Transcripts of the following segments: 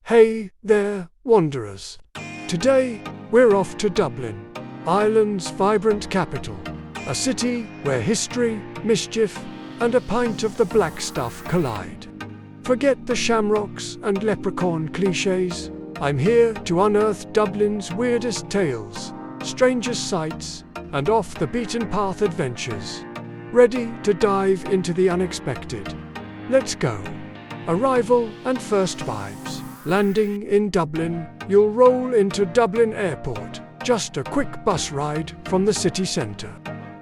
Hey there, wanderers. Today, we're off to Dublin, Ireland's vibrant capital. A city where history, mischief, and a pint of the black stuff collide. Forget the shamrocks and leprechaun cliches. I'm here to unearth Dublin's weirdest tales, strangest sights, and off-the-beaten-path adventures. Ready to dive into the unexpected? Let's go. Arrival and first vibes. Landing in Dublin, you'll roll into Dublin Airport, just a quick bus ride from the city centre.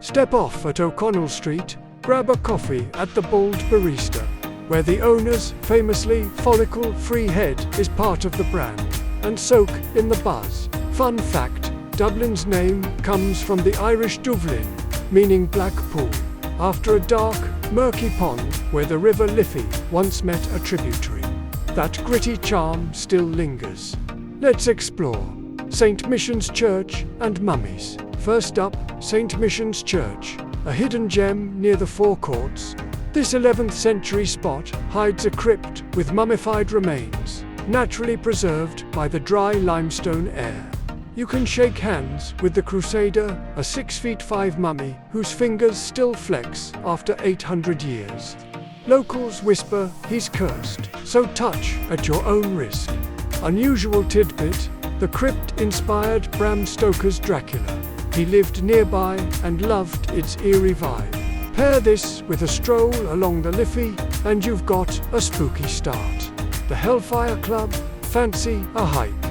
Step off at O'Connell Street, grab a coffee at the Bold Barista, where the owner's famously follicle-free head is part of the brand, and soak in the buzz. Fun fact, Dublin's name comes from the Irish Dublin, meaning black pool, after a dark, murky pond where the river Liffey once met a tributary. That gritty charm still lingers. Let's explore St. Mission's Church and Mummies. First up, St. Mission's Church, a hidden gem near the forecourts. This 11th century spot hides a crypt with mummified remains, naturally preserved by the dry limestone air. You can shake hands with the Crusader, a 6'5" mummy whose fingers still flex after 800 years. Locals whisper he's cursed, so touch at your own risk. Unusual tidbit, the crypt inspired Bram Stoker's Dracula. He lived nearby and loved its eerie vibe. Pair this with a stroll along the Liffey and you've got a spooky start. The Hellfire Club, fancy a hike?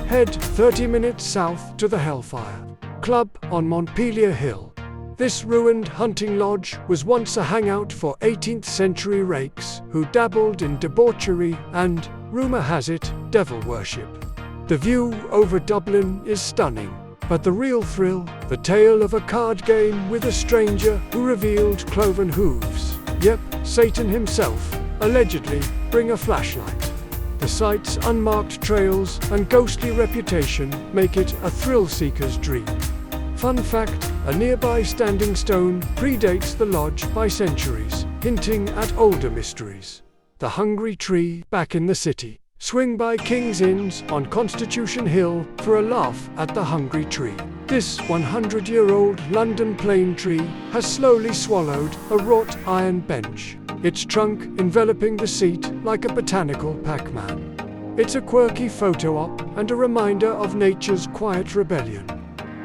Head 30 minutes south to the Hellfire Club on Montpelier Hill. This ruined hunting lodge was once a hangout for 18th century rakes who dabbled in debauchery and, rumor has it, devil worship. The view over Dublin is stunning, but the real thrill, the tale of a card game with a stranger who revealed cloven hooves. Yep, Satan himself, allegedly, bring a flashlight. The site's unmarked trails and ghostly reputation make it a thrill-seeker's dream. Fun fact, a nearby standing stone predates the lodge by centuries, hinting at older mysteries. The Hungry Tree back in the city. Swing by King's Inns on Constitution Hill for a laugh at the Hungry Tree. This 100-year-old London plane tree has slowly swallowed a wrought iron bench, its trunk enveloping the seat like a botanical Pac-Man. It's a quirky photo op and a reminder of nature's quiet rebellion.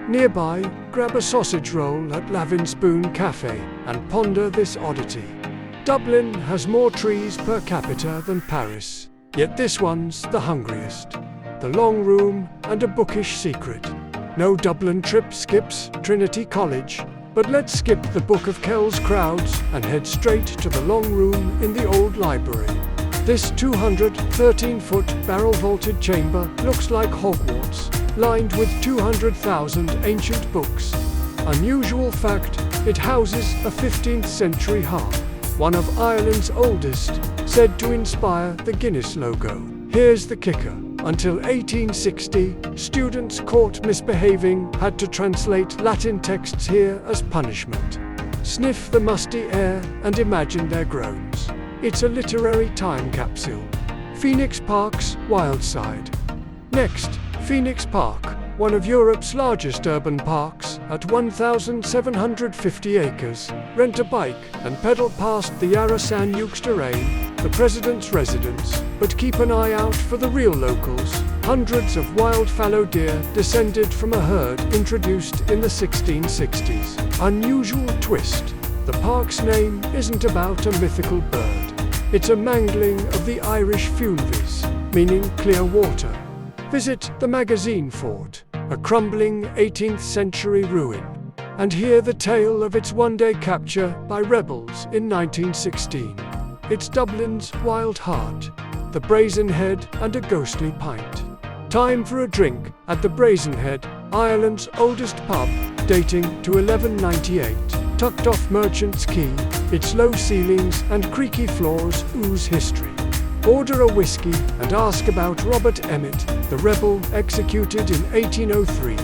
Nearby, grab a sausage roll at Lavin Spoon Cafe and ponder this oddity. Dublin has more trees per capita than Paris, yet this one's the hungriest. The long room and a bookish secret. No Dublin trip skips Trinity College, but let's skip the Book of Kells crowds and head straight to the long room in the old library. This 213-foot barrel-vaulted chamber looks like Hogwarts, lined with 200,000 ancient books. Unusual fact, it houses a 15th century harp, one of Ireland's oldest, said to inspire the Guinness logo. Here's the kicker. Until 1860, students caught misbehaving had to translate Latin texts here as punishment. Sniff the musty air and imagine their groans. It's a literary time capsule. Phoenix Park's wild side. Next, Phoenix Park, one of Europe's largest urban parks, at 1,750 acres. Rent a bike and pedal past the Yarra San Ukes terrain, the president's residence, but keep an eye out for the real locals. Hundreds of wild fallow deer descended from a herd introduced in the 1660s. Unusual twist. The park's name isn't about a mythical bird. It's a mangling of the Irish Fuinvis, meaning clear water. Visit the Magazine Fort, a crumbling 18th century ruin, and hear the tale of its one-day capture by rebels in 1916. It's Dublin's wild heart, the Brazen Head and a ghostly pint. Time for a drink at the Brazen Head, Ireland's oldest pub, dating to 1198. Tucked off Merchant's Quay, its low ceilings and creaky floors ooze history. Order a whiskey and ask about Robert Emmet, the rebel executed in 1803.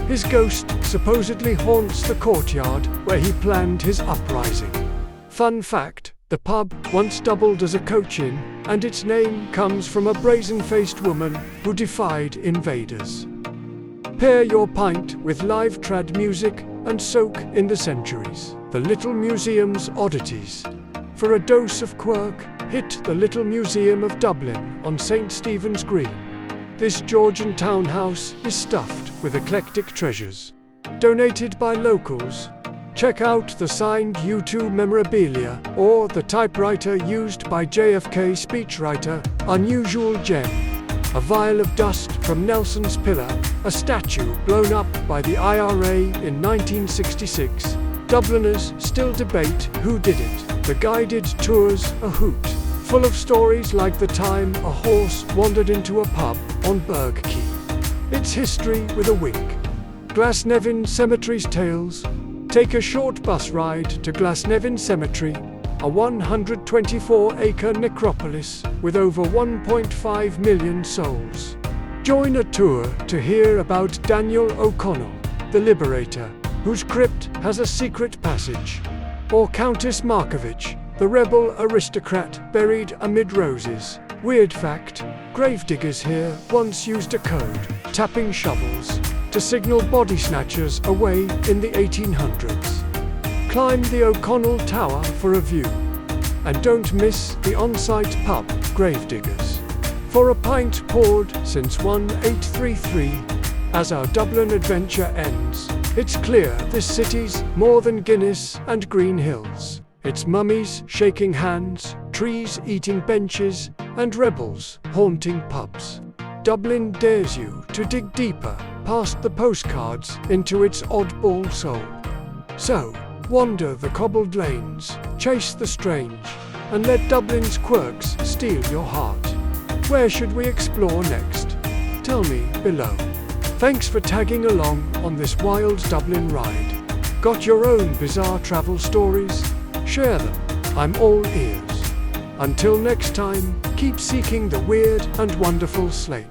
His ghost supposedly haunts the courtyard where he planned his uprising. Fun fact, The pub once doubled as a coach inn, and its name comes from a brazen-faced woman who defied invaders. Pair your pint with live trad music and soak in the centuries. The Little Museum's oddities. For a dose of quirk, hit the Little Museum of Dublin on St. Stephen's Green. This Georgian townhouse is stuffed with eclectic treasures. Donated by locals. Check out the signed U2 memorabilia or the typewriter used by JFK speechwriter, Unusual Gem. A vial of dust from Nelson's Pillar, a statue blown up by the IRA in 1966. Dubliners still debate who did it. The guided tours a hoot, full of stories like the time a horse wandered into a pub on Burgh Quay. It's history with a wink. Glasnevin Cemetery's tales. Take a short bus ride to Glasnevin Cemetery, a 124-acre necropolis with over 1.5 million souls. Join a tour to hear about Daniel O'Connell, the Liberator, whose crypt has a secret passage. Or Countess Markovich, the rebel aristocrat buried amid roses. Weird fact, gravediggers here once used a code, tapping shovels, to signal body snatchers away in the 1800s. Climb the O'Connell Tower for a view. And don't miss the on-site pub, Gravediggers. For a pint poured since 1833, as our Dublin adventure ends, it's clear this city's more than Guinness and green hills. It's mummies shaking hands, trees eating benches, and rebels haunting pubs. Dublin dares you to dig deeper, past the postcards, into its oddball soul. So, wander the cobbled lanes, chase the strange, and let Dublin's quirks steal your heart. Where should we explore next? Tell me below. Thanks for tagging along on this wild Dublin ride. Got your own bizarre travel stories? Share them. I'm all ears. Until next time, keep seeking the weird and wonderful slate.